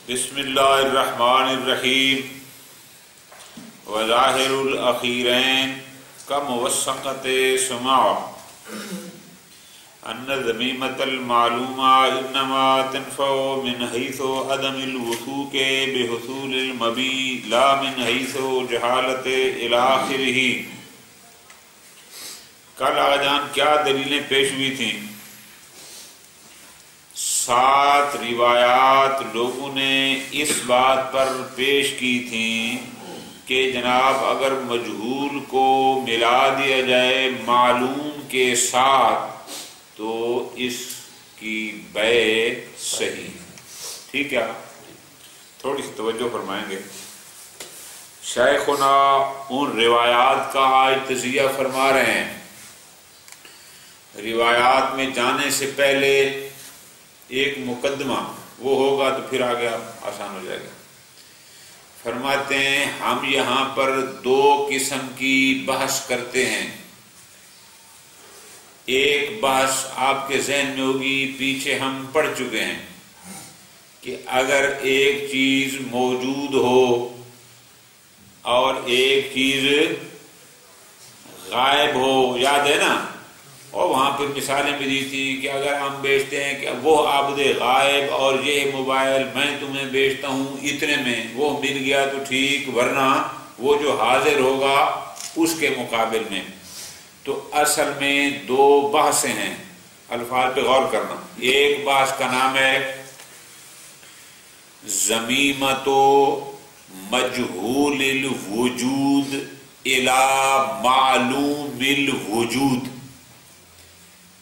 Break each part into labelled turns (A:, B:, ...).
A: بسم اللہ الرحمن الرحیم وظاہر الاخیرین کموثقۃ سماع ان ذمیمۃ المعلومہ انما تنفع من حیث عدم الوثوق بحصول المبی لا من حیث جہالت الی آخرہ۔ کل آجان کیا دلیلیں پیش ہوئی تھیں؟ 7 روایات لوگوں نے اس بات پر پیش کی تھیں کہ جناب اگر مجہول کو ملا دیا جائے معلوم کے ساتھ تو اس کی بیع صحیح ہے۔ ٹھیک ہے، تھوڑی سی توجہ فرمائیں گے۔ شیخنا ان روایات کا آج تجزیہ فرما رہے ہیں۔ روایات میں جانے سے پہلے ایک مقدمہ وہ ہوگا تو پھر آگے آسان ہو جائے گا۔ فرماتے ہیں ہم یہاں پر 2 قسم کی بحث کرتے ہیں۔ ایک بحث آپ کے ذہن میں ہوگی، پیچھے ہم پڑھ چکے ہیں کہ اگر ایک چیز موجود ہو اور ایک چیز غائب ہو، یاد ہے نا؟ اور وہاں پہ مثالیں بھی دی تھی کہ اگر ہم بیچتے ہیں کہ وہ عبد غائب اور یہ موبائل میں تمہیں بیچتا ہوں اتنے میں، وہ مل گیا تو ٹھیک، ورنہ وہ جو حاضر ہوگا اس کے مقابل میں۔ تو اصل میں 2 بحثیں ہیں، الفاظ پہ غور کرنا۔ ایک بحث کا نام ہے ضمیمۃ مجہول الوجود الی معلوم الوجود۔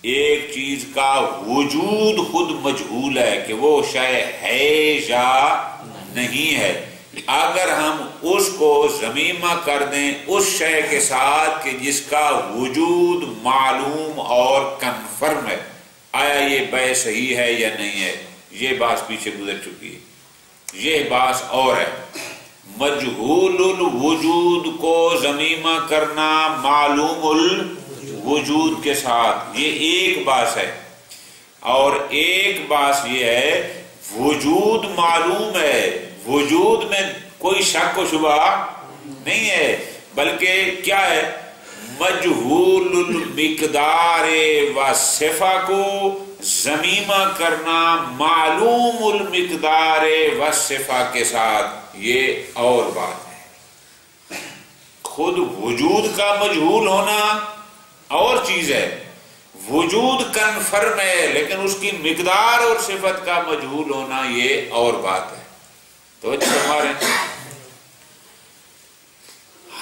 A: ایک چیز کا وجود خود مجہول ہے کہ وہ شے ہے یا نہیں ہے، اگر ہم اس کو ضمیمہ کر دیں اس شے کے ساتھ کہ جس کا وجود معلوم اور کنفرم ہے، آیا یہ بیع صحیح ہے یا نہیں ہے؟ یہ بات پیچھے گزر چکی ہے، یہ بات اور ہے۔ مجہول الوجود کو ضمیمہ کرنا معلوم الوجود کے ساتھ، یہ ایک بات ہے۔ اور ایک بات یہ ہے وجود معلوم ہے، وجود میں کوئی شک و شبہ نہیں ہے، بلکہ کیا ہے؟ مجہول المقدار و صفہ کو ضمیمہ کرنا معلوم المقدار و صفہ کے ساتھ، یہ اور بات ہے۔ خود وجود کا مجہول ہونا اور چیز ہے، وجود کنفرم ہے لیکن اس کی مقدار اور صفت کا مجہول ہونا یہ اور بات ہے۔ تو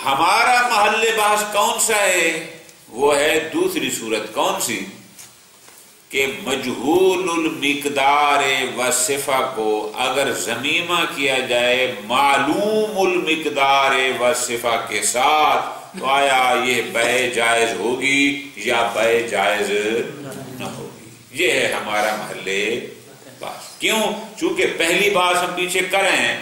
A: ہمارا محل بحث کون سا ہے؟ وہ ہے دوسری صورت، کون سی؟ کہ مجہول المقدار و صفہ کو اگر ضمیمہ کیا جائے معلوم المقدار و صفہ کے ساتھ تو آیا یہ بیع جائز ہوگی یا بیع جائز نہ ہوگی؟ یہ ہے ہمارا محل بحث۔ کیوں؟ چونکہ پہلی بات ہم پیچھے کر رہے ہیں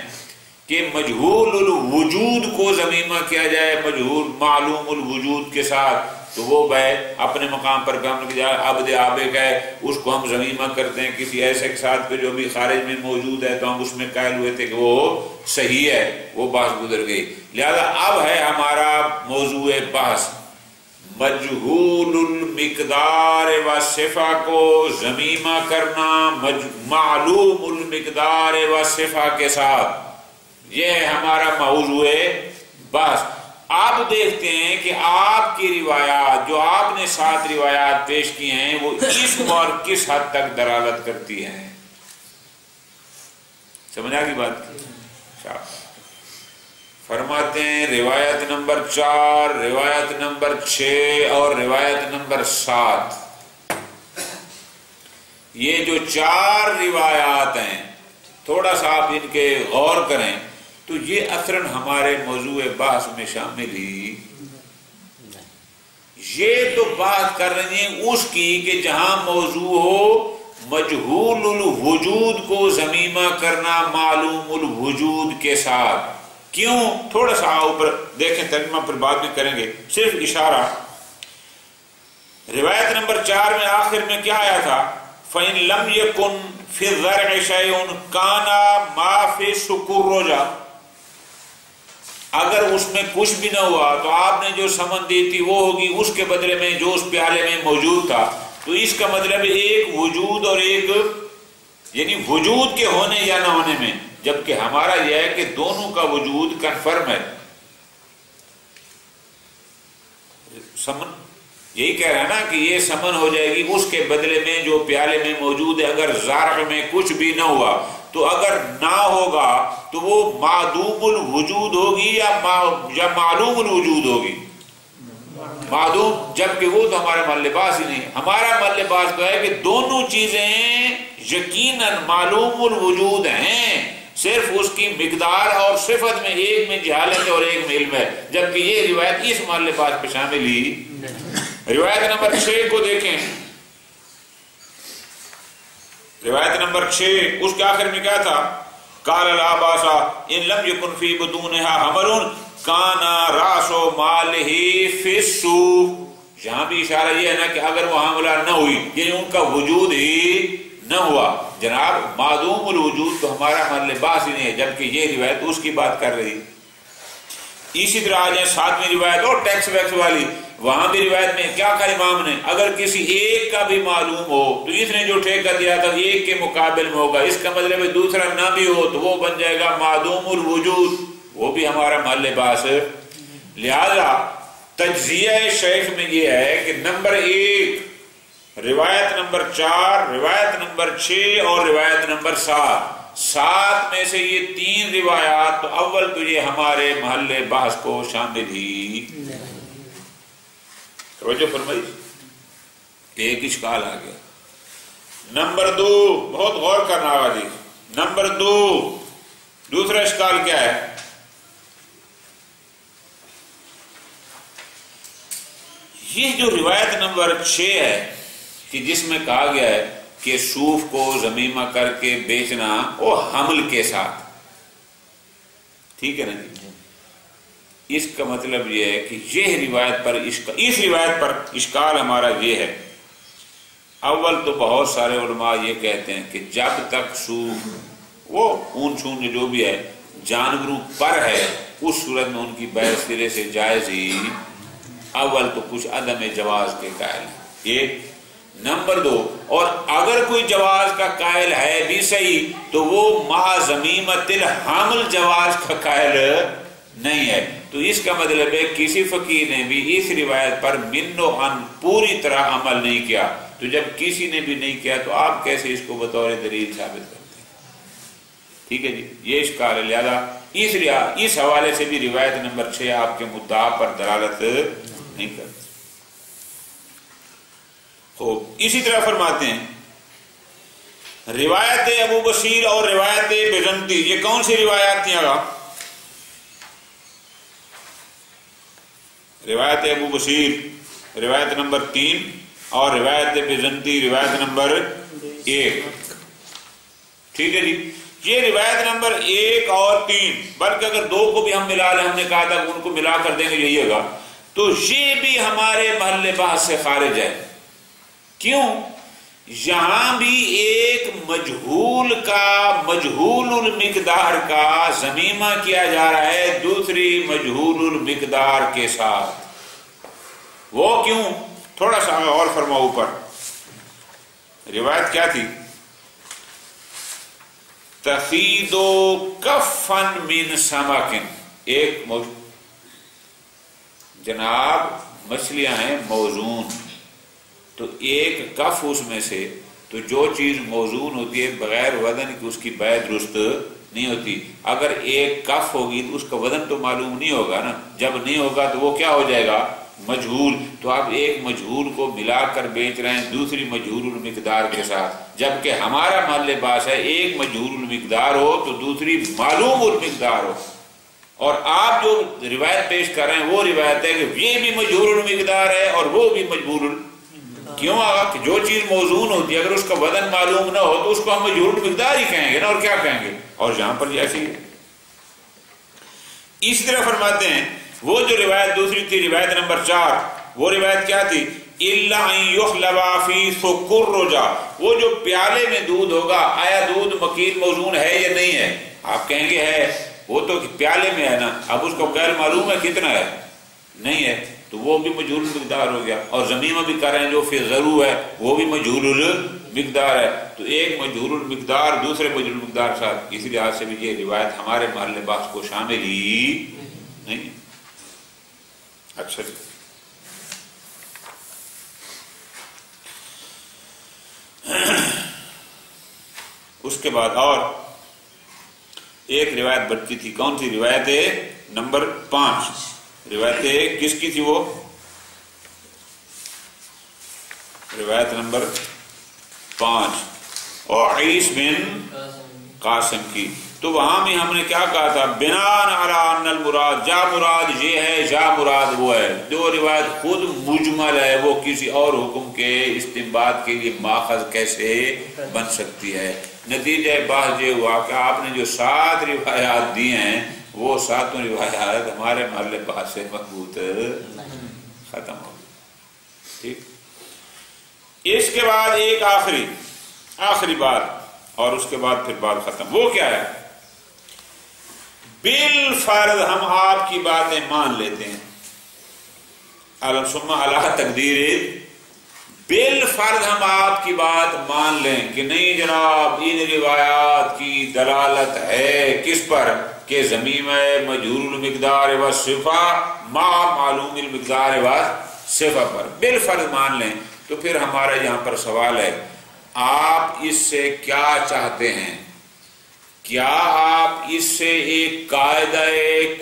A: کہ مجہول الوجود کو ضمیمہ کیا جائے مجہول معلوم الوجود کے ساتھ تو وہ بیع اپنے مقام پر ہم نے عبد عابق ہے، اس کو ہم ضمیمہ کرتے ہیں کسی ایسے کے ساتھ جو بھی خارج میں موجود ہے تو ہم اس میں قائل ہوئے تھے کہ وہ صحیح ہے، وہ بحث گزر گئی۔ لہذا اب ہے ہمارا موضوع بحث مجہول المقدار و صفہ کو ضمیمہ کرنا معلوم المقدار و صفہ کے ساتھ، یہ ہے ہمارا موضوع بحث۔ آپ دیکھتے ہیں کہ آپ کی روایات جو آپ نے 7 روایات پیش کی ہیں وہ اس پر کس حد تک دلالت کرتی ہیں؟ سمجھا کی بات؟ فرماتے ہیں روایت نمبر 4، روایت نمبر 6 اور روایت نمبر 7، یہ جو 4 روایات ہیں تھوڑا سا آپ ان کے غور کریں تو یہ اثراً ہمارے موضوع بحث میں شامل ہی، یہ تو بات کر رہی ہیں اس کی کہ جہاں موضوع ہو مجہول الوجود کو ضمیمہ کرنا معلوم الوجود کے ساتھ۔ کیوں؟ تھوڑا سا اوپر دیکھیں، ترجمہ پر بات بھی کریں گے، صرف اشارہ۔ روایت نمبر 4 میں آخر میں کیا آیا تھا؟ فَإِن لَمْ يَكُنْ فِي الزَّرْعِ شَيْءٌ كَانَ مَا فِي السُّكُرُّجَ، اگر اس میں کچھ بھی نہ ہوا تو آپ نے جو سمن دی تھی وہ ہوگی اس کے بدلے میں جو اس پیالے میں موجود تھا. تو اس کا مطلب ایک وجود اور ایک یعنی وجود کے ہونے یا نہ ہونے میں، جبکہ ہمارا یہ ہے کہ دونوں کا وجود کنفرم ہے. سمن یہی کہہ رہا ہے نا کہ یہ سمن ہو جائے گی اس کے بدلے میں جو پیالے میں موجود ہے. اگر زرع میں کچھ بھی نہ ہوا تو اگر نہ ہوگا تو وہ معدوم الوجود ہوگی یا معلوم الوجود ہوگی. معدوم، جبکہ وہ تو ہمارا محل لباس ہی نہیں. ہمارا محل لباس تو ہے کہ دونوں چیزیں یقیناً معلوم الوجود ہیں، صرف اس کی مقدار اور صفت میں ایک میں جہالت ہے اور ایک میں علم ہے. جبکہ یہ روایت اس محل لباس پہ شامل ہی. روایت نمبر 6 کو دیکھیں. روایت نمبر 6 اس کے آخر میں کیا تھا؟ قال لا باس ان لم يكن في بدونها حمل كان راس ماله في السوق. یہاں بھی اشارہ یہ ہے نا کہ اگر وہ حاملہ نہ ہوئی یعنی ان کا وجود ہی نہ ہوا. جناب معدوم الوجود تو ہمارا محل لباس ہی نہیں ہے، جبکہ یہ روایت اس کی بات کر رہی. اسی طرح آ جائیں 7ویں روایت اور ٹیکس ویکس والی. وہاں بھی روایت میں کیا کہا امام نے؟ اگر کسی ایک کا بھی معلوم ہو تو اس نے جو ٹھیکہ دیا تھا ایک کے مقابل میں ہوگا. اس کا مطلب ہے دوسرا نہ بھی ہو تو وہ بن جائے گا معدوم الوجود، وہ بھی ہمارا محل لباس. لہذا تجزیہ شیخ میں یہ ہے کہ نمبر 1 روایت نمبر 4 روایت نمبر 6 اور روایت نمبر 7 میں سے یہ 3 روایات تو اول تو یہ ہمارے محل بحث کو شامل ہی. توجہ فرمائی. ایک اشکال آ گیا. نمبر 2 بہت غور کرنا ہوگا جی. نمبر 2 دوسرا اشکال کیا ہے؟ یہ جو روایت نمبر 6 ہے کہ جس میں کہا گیا ہے کہ صوف کو ضمیمہ کر کے بیچنا وہ حمل کے ساتھ، ٹھیک ہے نا جی. اس کا مطلب یہ ہے کہ یہ روایت پر اس روایت پر اشکال ہمارا یہ ہے. اول تو بہت سارے علماء یہ کہتے ہیں کہ جب تک صوف وہ اون چھون جو بھی ہے جانوروں پر ہے اس صورت میں ان کی بیع سرے سے جائز ہی. اول تو کچھ عدم جواز کے قائل ہیں. ایک. نمبر 2 اور اگر کوئی جواز کا قائل ہے بھی صحیح تو وہ مع ضمیمۃ الحمل جواز کا قائل نہیں ہے. تو اس کا مطلب ہے کسی فقیر نے بھی اس روایت پر من و عن پوری طرح عمل نہیں کیا. تو جب کسی نے بھی نہیں کیا تو آپ کیسے اس کو بطور دلیل ثابت کرتے ہیں؟ ٹھیک ہے جی، یہ اشکال ہے. لہذا اس حوالے سے بھی روایت نمبر 6 آپ کے مدعا پر دلالت نہیں کرتی. خوب. اسی طرح فرماتے ہیں روایت ابو بصیر اور روایت بزنتی، یہ کون سی روایات تھیں؟ روایت ابو بصیر روایت نمبر 3 اور روایت بزنتی روایت نمبر 1. ٹھیک ہے جی. یہ روایت نمبر 1 اور 3 بلکہ اگر 2 کو بھی ہم ملا لیں، ہم نے کہا تھا کہ ان کو ملا کر دیں گے یہی ہوگا، تو یہ بھی ہمارے محل بحث سے خارج ہے. کیوں؟ یہاں بھی ایک مجہول المقدار کا ضمیمہ کیا جا رہا ہے دوسری مجہول المقدار کے ساتھ. وہ کیوں؟ تھوڑا سا اور فرماؤ. اوپر روایت کیا تھی؟ تفید کفن من سمکن. ایک جناب مچھلیاں ہیں موزون، تو ایک کف اس میں سے، تو جو چیز موزون ہوتی ہے بغیر وزن کی اس کی بیع درست نہیں ہوتی. اگر ایک کف ہوگی تو اس کا وزن تو معلوم نہیں ہوگا نا. جب نہیں ہوگا تو وہ کیا ہو جائے گا؟ مجہول. تو آپ ایک مجہول کو ملا کر بیچ رہے ہیں دوسری مجہول المقدار کے ساتھ، جبکہ ہمارا محل باس ہے ایک مجہول المقدار ہو تو دوسری معلوم المقدار ہو. اور آپ جو روایت پیش کر رہے ہیں وہ روایت ہے کہ یہ بھی مجہول المقدار ہے اور وہ بھی مجہول. کیوں؟ کہ جو چیز موزون ہوتی ہے اگر اس کا وزن معلوم نہ ہو تو اس کو ہم مجہول المقدار ہی کہیں گے نا، اور کیا کہیں گے. اور یہاں پر جیسی ہے. اسی طرح فرماتے ہیں وہ جو روایت دوسری تھی روایت نمبر 4، وہ روایت کیا تھی؟ الا ان یخلب فی ثکرجا، وہ جو پیالے میں دودھ ہوگا، آیا دودھ مکیل موزون ہے یا نہیں ہے؟ آپ کہیں گے ہے، وہ تو پیالے میں ہے نا، اب اس کو غیر معلوم ہے کتنا ہے، نہیں ہے، تو وہ بھی مجہول المقدار ہو گیا۔ اور ضمیمہ بھی کر رہے ہیں جو فی ضرور ہے، وہ بھی مجہول المقدار ہے، تو ایک مجہول المقدار دوسرے مجہول المقدار کے ساتھ، اسی لحاظ سے بھی یہ روایت ہمارے محل بحث کو شامل ہی نہیں۔ اچھا جی، اس کے بعد اور ایک روایت بچتی تھی، کون سی؟ روایت نمبر 5۔ روایت کس کی تھی وہ؟ روایت نمبر 5 اور عیس بن قاسم کی۔ تو وہاں میں ہم نے کیا کہا تھا؟ بناء علی ان المراد، جا مراد یہ ہے، جا مراد وہ ہے۔ جو روایت خود مجمل ہے وہ کسی اور حکم کے استنباط کے لیے ماخذ کیسے بن سکتی ہے؟ نتیجہ بحث یہ ہوا کہ آپ نے جو 7 روایات دی ہیں وہ 7 روایات ہمارے محل بحث سے مضبوط ختم ہو گئی۔ ٹھیک، اس کے بعد ایک آخری بات، اور اس کے بعد پھر بات ختم۔ وہ کیا ہے؟ بالفرض ہم آپ کی باتیں مان لیتے ہیں، ثم علی تقدیر، بالفرض ہم آپ کی بات مان لیں کہ نہیں جناب ان روایات کی دلالت ہے کس پر؟ کہ ضمیمہ مجہول المقدار و صفہ ما معلوم المقدار و صفہ پر بالفرض مان لیں، تو پھر ہمارا یہاں پر سوال ہے، آپ اس سے کیا چاہتے ہیں؟ کیا آپ اس سے ایک قاعدہ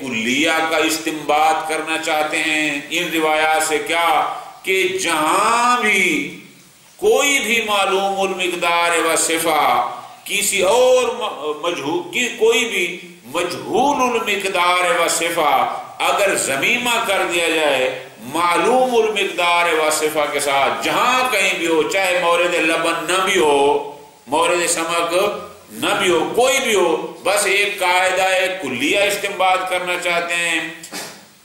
A: کلیہ کا استنباط کرنا چاہتے ہیں ان روایات سے؟ کیا کہ جہاں بھی کوئی بھی معلوم المقدار و صفہ کسی اور کوئی بھی مجہول المقدار و صفہ اگر ضمیمہ کر دیا جائے معلوم المقدار و صفہ کے ساتھ، جہاں کہیں بھی ہو، چاہے مورد لبن نہ بھی ہو، مورد سمک نہ بھی ہو، کوئی بھی ہو، بس ایک قاعدہ کلیہ استنباط کرنا چاہتے ہیں،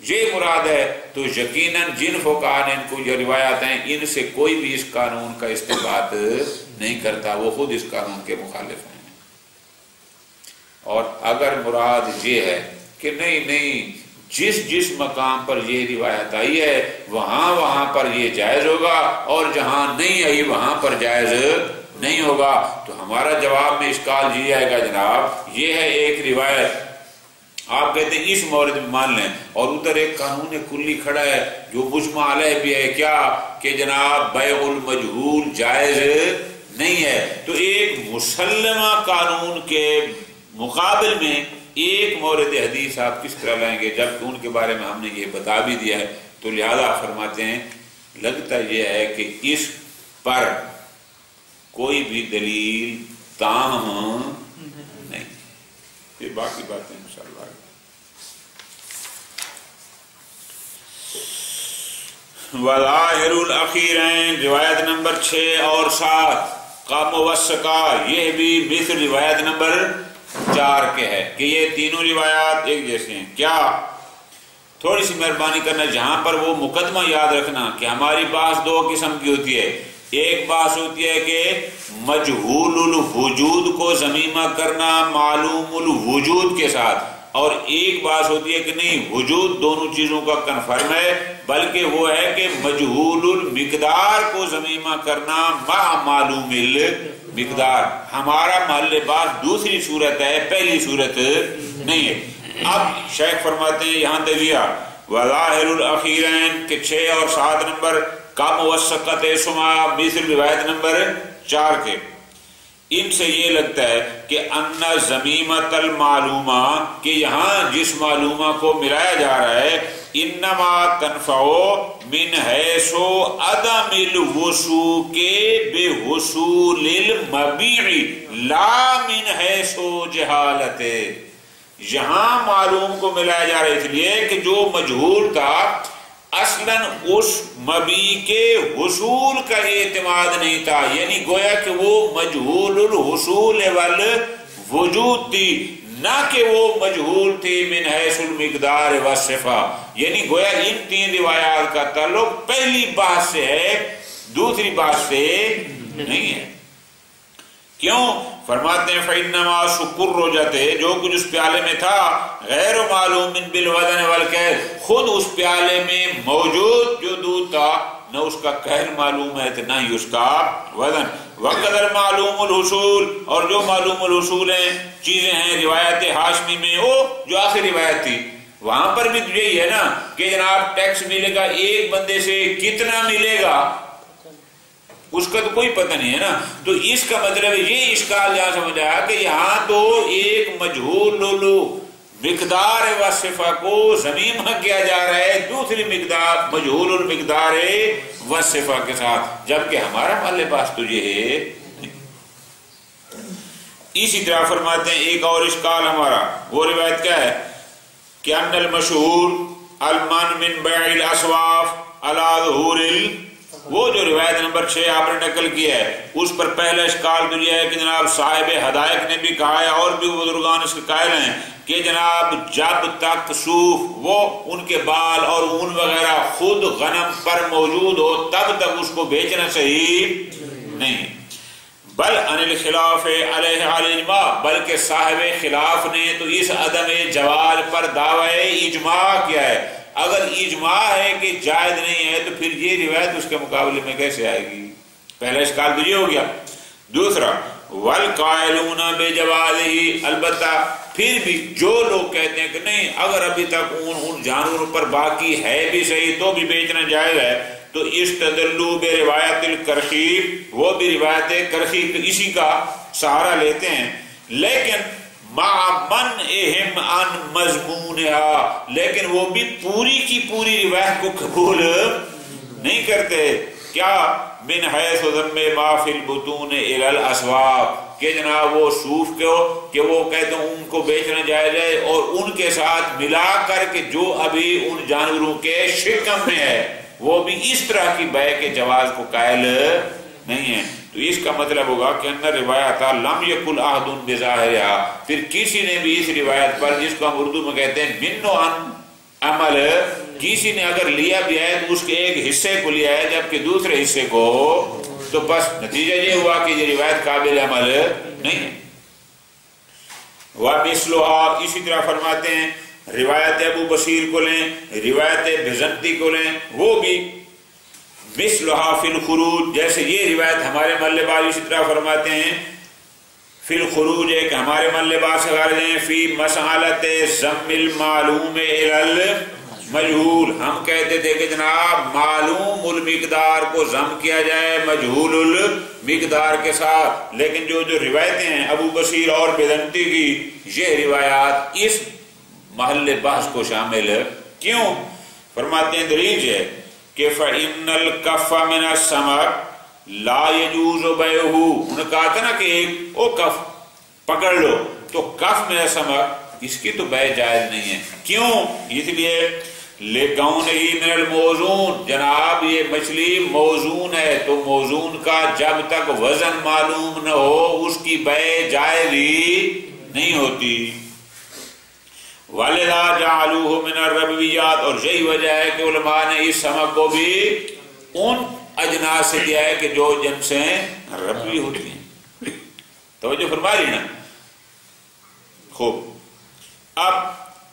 A: یہ مراد ہے، تو یقیناً جن فقہاء نے ان کو یہ روایات ہیں ان سے کوئی بھی اس قانون کا استنباط نہیں کرتا، وہ خود اس قانون کے مخالف ہیں۔ اور اگر مراد یہ ہے کہ نہیں جس مقام پر یہ روایت آئی ہے وہاں پر یہ جائز ہوگا، اور جہاں نہیں آئی وہاں پر جائز نہیں ہوگا، تو ہمارا جواب میں اشکال یہ آئے گا جناب یہ ہے ایک روایت آپ کہتے ہیں اس مورد میں مان لیں، اور ادھر ایک قانون کلی کھڑا ہے جو مجمع علیہ بھی ہے، کیا کہ جناب بیع المجہول جائز نہیں ہے، تو ایک مسلمہ قانون کے مقابل میں ایک مورد حدیث آپ کس طرح لائیں گے جبکہ ان کے بارے میں ہم نے یہ بتا بھی دیا ہے؟ تو لہذا فرماتے ہیں لگتا یہ ہے کہ اس پر کوئی بھی دلیل تام نہیں۔ یہ باقی باتیں انشاءاللہ وظاہر الاخیرین، روایت نمبر 6 اور 7 کا موثقہ، یہ بھی مثل روایت نمبر 4 کے ہے کہ یہ تینوں روایات ایک جیسے ہیں۔ کیا تھوڑی سی مہربانی کرنا، جہاں پر وہ مقدمہ یاد رکھنا کہ ہماری بحث 2 قسم کی ہوتی ہے، ایک بحث ہوتی ہے کہ مجہول الوجود کو ضمیمہ کرنا معلوم الوجود کے ساتھ، اور ایک بات ہوتی ہے کہ نہیں وجود دونوں چیزوں کا کنفرم ہے، بلکہ وہ ہے کہ مجہول المقدار کو ضمیمہ کرنا مع معلوم المقدار۔ ہمارا محل بات دوسری صورت ہے، پہلی صورت نہیں ہے۔ اب شیخ فرماتے ہیں یہاں دلیا وظاہر الاخیرین کے 6 اور 7 نمبر کا موثقت سما مثل روایت نمبر 4 کے، ان سے یہ لگتا ہے کہ ان ضمیمۃ المعلومہ، کہ یہاں جس معلومہ کو ملایا جا رہا ہے، انما تنفع من حیث عدم الوصول کے بحصول المبیع لا من حیث جہالت، یہاں معلوم کو ملایا جا رہا ہے اس لیے کہ جو مجہول تھا اصلاً اس مبی کے حصول کا اعتماد نہیں تھا، یعنی گویا کہ وہ مجہول الحصول والوجود تھی، نہ کہ وہ مجہول تھی من حیث المقدار والصفہ، یعنی گویا ان تین روایات کا تعلق پہلی بات سے ہے، دوسری بات سے نہیں ہے۔ کیوں؟ فرماتے ہیں فَإِنَّمَا سُكُرُّجَتِ، جو کچھ اس پیالے میں تھا غیر معلوم بالوزن والکیل، خود اس پیالے میں موجود جو دودھ تھا نہ اس کا کیل معلوم ہے نہ ہی اس کا وزن، وقدر معلوم الحصول، اور جو معلوم الحصول ہیں چیزیں ہیں روایت ہاشمی میں، وہ جو آخری روایت تھی وہاں پر بھی یہی ہے نا کہ جناب ٹیکس ملے گا ایک بندے سے کتنا ملے گا اس کا تو کوئی پتہ نہیں ہے نا، تو اس کا مطلب یہ اشکال جہاں سمجھ آیا کہ یہاں تو ایک مجہول مقدار و صفہ کو ضمیم کیا جا رہا ہے دوسری مقدار مجہول المقدار و صفہ کے ساتھ، جبکہ ہمارا محل بحث تو یہ ہے۔ اسی طرح فرماتے ہیں ایک اور اشکال ہمارا، وہ روایت کیا ہے کہ ان المشہور المن من بیع الاسواف علی ظہور وہ جو روایت نمبر 6 آپ نے نقل کیا ہے اس پر پہلا اشکال تو یہ ہے کہ جناب صاحب حدائق نے بھی کہا ہے اور بھی بزرگان اس کے قائل ہیں کہ جناب جب تک صوف وہ ان کے بال اور اون وغیرہ خود غنم پر موجود ہو تب تک اس کو بیچنا صحیح نہیں، بل ان الخلاف علیہ الاجماع، بلکہ صاحب خلاف نے تو اس عدم جواز پر دعوی اجماع کیا ہے۔ اگر اجماع ہے کہ جائز نہیں ہے تو پھر یہ روایت اس کے مقابلے میں کیسے آئے گی؟ پہلا اشکال تو یہ ہو گیا۔ دوسرا والقائلون بجوازہ، البتہ پھر بھی جو لوگ کہتے ہیں کہ نہیں اگر ابھی تک ان جانوروں پر باقی ہے بھی صحیح تو بھی بیچنا جائز ہے، تو استدلوا بروایت الکرخی، وہ بھی روایت کرخی اسی کا سہارا لیتے ہیں، لیکن مع منعہم عن مضمونہا، لیکن وہ بھی پوری کی پوری روایت کو قبول نہیں کرتے۔ کیا؟ من حیث ذم ما فی البطون الی الاسواق، کہ جناب وہ صوف کو کہ وہ کہتے ہیں ان کو بیچنا جائز ہے اور ان کے ساتھ ملا کر کے جو ابھی ان جانوروں کے شکم میں ہے وہ بھی اس طرح کی بیع کے جواز کو قائل نہیں ہے، تو اس کا مطلب ہوگا کہ اندر روایت لم یکل احد بظاہرها، پھر کسی نے بھی اس روایت پر جس کو ہم اردو میں کہتے ہیں من و عن عمل، کسی نے اگر لیا بھی ہے تو اس کے ایک حصے کو لیا ہے جبکہ دوسرے حصے کو، تو بس نتیجہ یہ ہوا کہ یہ روایت قابل عمل نہیں ہے۔ وَمِثْلُهَا، اسی طرح فرماتے ہیں روایت ابو بصیر کو لیں، روایت بزنطی کو لیں، وہ بھی مثلها فی الخروج، جیسے یہ روایت ہمارے محل باز اسی طرح فرماتے ہیں فی الخروج، ایک ہمارے محل باز سے غارض ہیں فی مسالت ضم المعلوم الی المجہول، ہم کہتے تھے کہ جناب معلوم المقدار کو ضم کیا جائے مجہول المقدار کے ساتھ، لیکن جو روایتیں ہیں ابو بصیر اور بزنطی کی یہ روایات اس محل بحث کو شامل کیوں؟ فرماتے ہیں دلیل ہے کہ فَإِنَّ الْكَفَّ مِنَ السَّمَكِ لَا يَجُوزُ بَيْعُهُ، انہوں نے کہا تھا نا کہ ایک او کف پکڑ لو، تو کف میں سمک اس کی تو بیع جائز نہیں ہے، کیوں؟ اس لیے لِكَوْنِهِ مِنَ الْمَوْزُونِ، جناب یہ مچھلی موزون ہے تو موزون کا جب تک وزن معلوم نہ ہو اس کی بیع جائز ہی نہیں ہوتی۔ وَلِذَا جَعَلُوهُ مِنَ الرَّبْوِيَّاتِ، اور یہی وجہ ہے کہ علماء نے اس سمک کو بھی ان اجناس سے دیا ہے کہ جو جن سے ربوی ہوتی ہیں، توجہ فرما لی نا؟ خوب، اب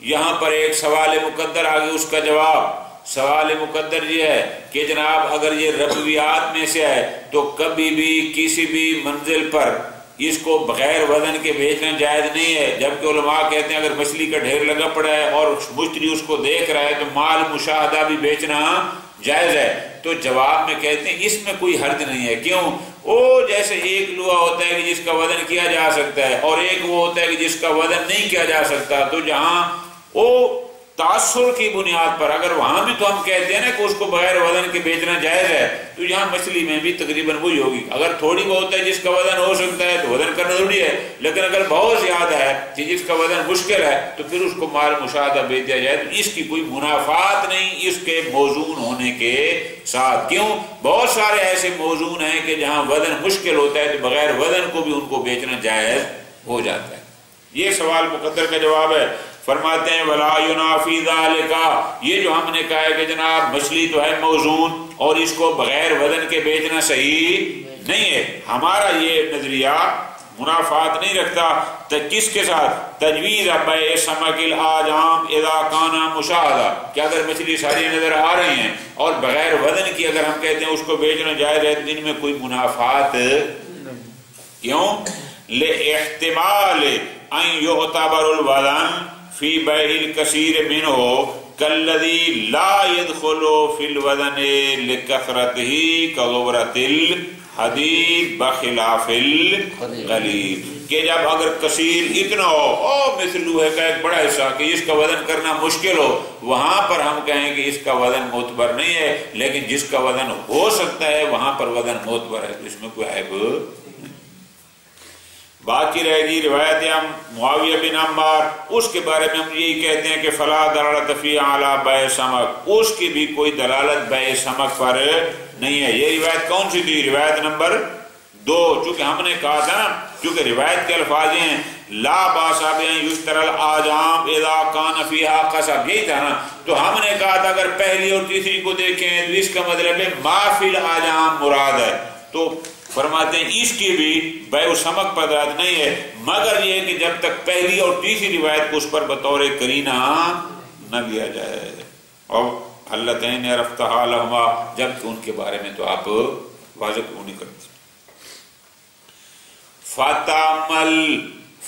A: یہاں پر ایک سوال مقدر آگے اس کا جواب، سوال مقدر یہ ہے کہ جناب اگر یہ ربویات میں سے ہے تو کبھی بھی کسی بھی منزل پر اس کو بغیر وزن کے بیچنا جائز نہیں ہے، جبکہ علماء کہتے ہیں اگر مچھلی کا ڈھیر لگا پڑا ہے اور مشتری اس کو دیکھ رہا ہے تو مال مشاہدہ بھی بیچنا جائز ہے، تو جواب میں کہتے ہیں اس میں کوئی حرج نہیں ہے، کیوں؟ وہ جیسے ایک لوہا ہوتا ہے کہ جس کا وزن کیا جا سکتا ہے اور ایک وہ ہوتا ہے کہ جس کا وزن نہیں کیا جا سکتا، تو جہاں وہ تاثر کی بنیاد پر اگر وہاں بھی تو ہم کہتے ہیں نا کہ اس کو بغیر وزن کے بیچنا جائز ہے، تو یہاں مچھلی میں بھی تقریباً وہی ہوگی، اگر تھوڑی بہت ہے جس کا وزن ہو سکتا ہے تو وزن کرنا ضروری ہے، لیکن اگر بہت زیادہ ہے کہ جس کا وزن مشکل ہے تو پھر اس کو مال مشاہدہ بیچ دیا جائے، تو اس کی کوئی منافات نہیں اس کے موزون ہونے کے ساتھ، کیوں؟ بہت سارے ایسے موزون ہیں کہ جہاں وزن مشکل ہوتا ہے تو بغیر وزن کو بھی ان کو بیچنا جائز ہو جاتا ہے۔ یہ سوال مقدر کا جواب ہے. فرماتے ہیں ولا ینافی ذالک، یہ جو ہم نے کہا ہے کہ جناب مچھلی تو ہے موزون اور اس کو بغیر وزن کے بیچنا صحیح نہیں ہے، ہمارا یہ نظریہ منافات نہیں رکھتا. کس کے ساتھ؟ تجویز بیع سمک الاعجام اذا کان مشاہدہ، کہ اگر مچھلی ساری نظر آ رہی ہیں اور بغیر وزن کی اگر ہم کہتے ہیں اس کو بیچنا جائز ہے تو ان میں کوئی منافات کیوں؟ لاحتمال ان یعتبر الوزن فی بیع الکثیر منہ کالذی لا يدخل فی الوزن لکثرتہ کغبرۃ الحدید بخلاف القلیل، کہ جب اگر کثیر اتنا ہو مثل لوہے کا ایک بڑا حصہ کہ اس کا وزن کرنا مشکل ہو، وہاں پر ہم کہیں کہ اس کا وزن معتبر نہیں ہے، لیکن جس کا وزن ہو سکتا ہے وہاں پر وزن معتبر ہے، اس میں کوئی عیب. باقی رہے گی روایت معاویہ بن عمار، اس کے بارے میں ہم یہی کہتے ہیں کہ فلا دلالت فی علی بیع سمک، اس کی بھی کوئی دلالت بیع سمک پر نہیں ہے. یہ روایت کون سی تھی؟ روایت نمبر 2. چونکہ ہم نے کہا تھا نا، چونکہ روایت کے الفاظ ہیں لا باس بان یشتری الاعجام اذا کان فیہا قصب، یہی تھا نا. تو ہم نے کہا تھا اگر پہلی اور تیسری کو دیکھیں تو اس کا مطلب ہے ما فی الاعجام مراد ہے. تو فرماتے ہیں اس کی بھی بیع سمک پر دلالت نہیں ہے، مگر یہ کہ جب تک پہلی اور تیسری روایت کو اس پر بطور قرینہ نہ لیا جائے. اور اللتین عرفتہا لہما، جبکہ ان کے بارے میں تو آپ واضح کیوں نہیں کرتے.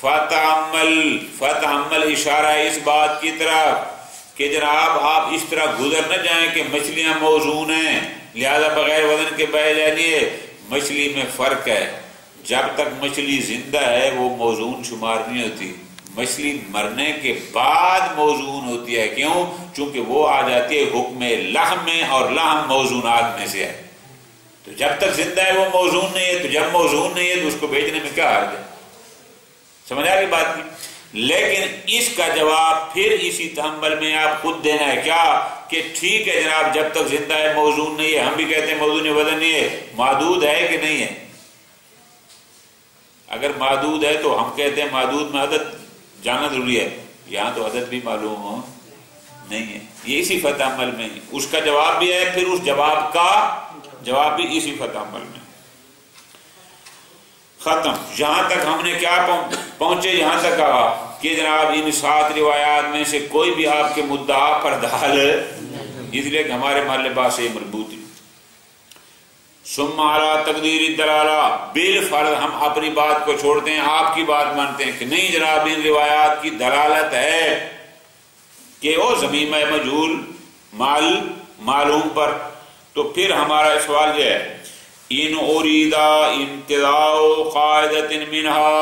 A: فتعمل اشارہ اس بات کی طرف کہ جناب آپ اس طرح گزر نہ جائیں کہ مچھلیاں موزون ہیں لہذا بغیر وزن کے بیع جائیں. مچھلی میں فرق ہے، جب تک مچھلی زندہ ہے وہ موزون شمار نہیں ہوتی، مچھلی مرنے کے بعد موزون ہوتی ہے. کیوں؟ چونکہ وہ آ جاتی ہے حکم لحم میں، اور لحم موزونات میں سے ہے. تو جب تک زندہ ہے وہ موزون نہیں ہے، تو جب موزون نہیں ہے تو اس کو بیچنے میں کیا حرج ہے؟ سمجھ آ گئی بات کی؟ لیکن اس کا جواب پھر اسی تحمل میں آپ خود دینا ہے. کیا؟ کہ ٹھیک ہے جناب جب تک زندہ ہے موزون نہیں ہے، ہم بھی کہتے ہیں موزون وزن نہیں ہے، محدود ہے کہ نہیں ہے؟ اگر محدود ہے تو ہم کہتے ہیں محدود میں عدد جانا ضروری ہے، یہاں تو عدد بھی معلوم ہو نہیں ہے. یہ اسی فتح عمل میں اس کا جواب بھی ہے، پھر اس جواب کا جواب بھی اسی فتح عمل میں. ختم. یہاں تک ہم نے کیا پہنچے؟ یہاں تک کہا کہ جناب ان 7 روایات میں سے کوئی بھی آپ کے مدعا پر دال، اس لیے کہ ہمارے محل بات سے مربوط ہے. ثم علی تقدیر الدلالہ، بالفرض ہم اپنی بات کو چھوڑتے ہیں، آپ کی بات مانتے ہیں کہ نہیں جناب ان روایات کی دلالت ہے کہ وہ ضمیمہ مجہول مال معلوم پر. تو پھر ہمارا سوال یہ ہے ان اریدا انتزاع قاعدۃ منہا،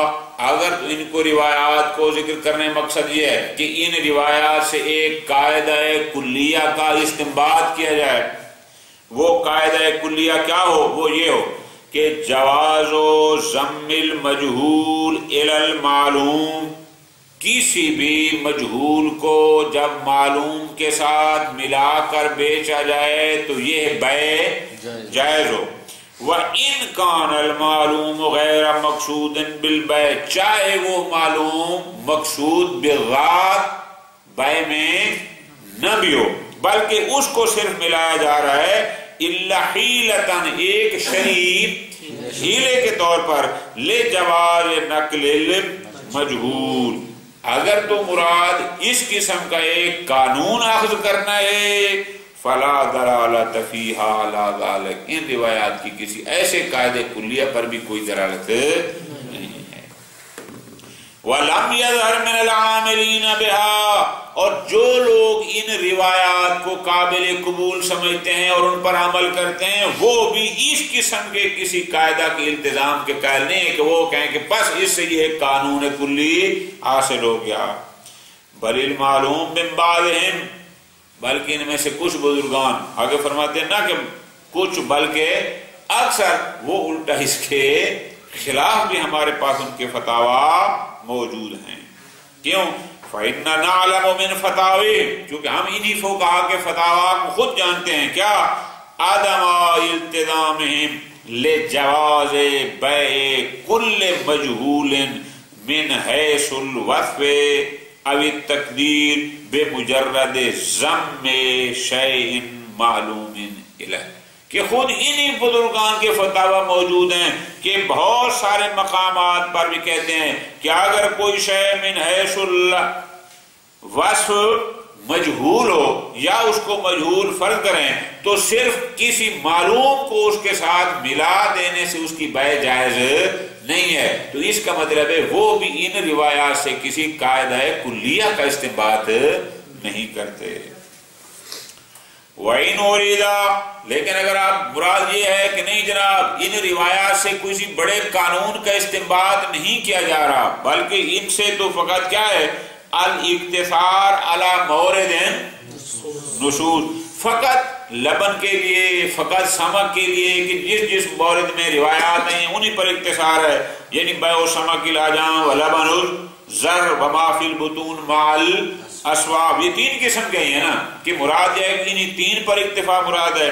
A: اگر ان کو روایات کو ذکر کرنے مقصد یہ ہے کہ ان روایات سے ایک قاعدہ کلیہ کا استنباط کیا جائے. وہ قاعدہ کلیہ کیا ہو؟ وہ یہ ہو کہ جواز و ضم المجہول الی المعلوم، کسی بھی مجہول کو جب معلوم کے ساتھ ملا کر بیچا جائے تو یہ بیع جائز ہو. وَإِنْ كَانَ الْمَعْلُومُ غَيْرَ مَقْصُودٍ بِالْبَيْعِ، چاہے وہ معلوم مقصود بالذات بیع میں نہ بھی ہو، بلکہ اس کو صرف ملایا جا رہا ہے إِلَّا حِيلَةً، ایک شریف ہیلے کے طور پر، لِجَوَازِ نَقْلِ الْمَجْهُولِ، اگر تو مراد اس قسم کا ایک قانون اخذ کرنا ہے فلا دلالت فیہا علی ذلک، ان روایات کی کسی ایسے قاعدے کلیہ پر بھی کوئی دلالت نہیں ہے. وَلَمْ يَظْهَرْ مِنَ الْعَامِلِينَ بِهَا، اور جو لوگ ان روایات کو قابل قبول سمجھتے ہیں اور ان پر عمل کرتے ہیں وہ بھی اس قسم کے کسی قاعدہ کے التزام کے قائل نہیں ہے کہ وہ کہیں کہ بس اس سے یہ قانون کلی حاصل ہو گیا. بل المعلوم من بعضهم، بلکہ ان میں سے کچھ بزرگان، آگے فرماتے ہیں نہ کہ کچھ بلکہ اکثر، وہ الٹا اس کے خلاف بھی ہمارے پاس ان کے فتاوی موجود ہیں. کیوں؟ فَإِنَّا نَعْلَمُ مِنْ فَتَاوِهِمْ، کیونکہ ہم انہی فقہا کے فتاوی کو خود جانتے ہیں. کیا؟ عدم التزامهم لجواز بیع كل مجهول من حیث الوصف او التقدیر بمجرد ضم شیء معلوم الیہ، کہ خود انہی بزرگان کے فتاوی موجود ہیں کہ بہت سارے مقامات پر بھی کہتے ہیں کہ اگر کوئی شے من حیث الوصف مجہول ہو یا اس کو مجہول فرض کریں تو صرف کسی معلوم کو اس کے ساتھ ملا دینے سے اس کی بیع جائز نہیں ہے. تو اس کا مطلب ہے وہ بھی ان روایات سے کسی قاعدہ کلیہ کا استنباط نہیں کرتے. وَإِنْ أُرِيدَ، لیکن اگر آپ مراد یہ ہے کہ نہیں جناب ان روایات سے کسی بڑے قانون کا استنباط نہیں کیا جا رہا بلکہ ان سے تو فقط کیا ہے الاقتصار علی مورد نصوص، فقط لبن کے لیے، فقط سمک کے لیے کہ جس مورد میں روایات ہیں انہی پر اقتصار ہے، یعنی بیع سمک الاجام ولبن الزر وما فی البطون مع الاسواب، یہ تین قسم کے ہیں نا کہ مراد ہے کہ انہی تین پر اکتفا مراد ہے.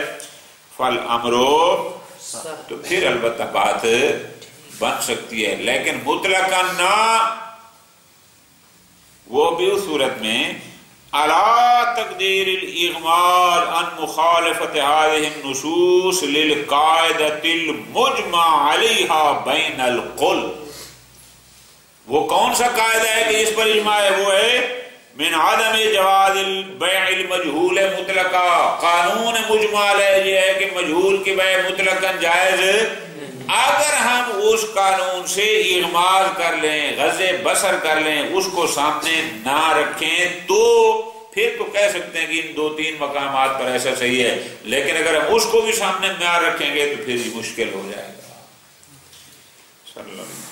A: فالامرو، تو پھر البتہ بات بن سکتی ہے، لیکن مطلقاً نہ، وہ بھی اس صورت میں علی تقدیر الاغمال عن مخالفت هذه النصوص للقاعدة المجمع علیها بین القل. وہ کون سا قاعدہ ہے کہ اس پر اجماع ہے؟ وہ ہے من عدم جواز البیع المجہول مطلقا، قانون مجمع علیہ یہ ہے کہ مجہول کی بیع مطلقاً جائز. اگر ہم اس قانون سے اغماض کر لیں، غض بصر کر لیں، اس کو سامنے نہ رکھیں تو پھر تو کہہ سکتے ہیں کہ ان دو تین مقامات پر ایسا صحیح ہے، لیکن اگر ہم اس کو بھی سامنے نہ رکھیں گے تو پھر یہ مشکل ہو جائے گا. صلی اللہ علیہ وسلم.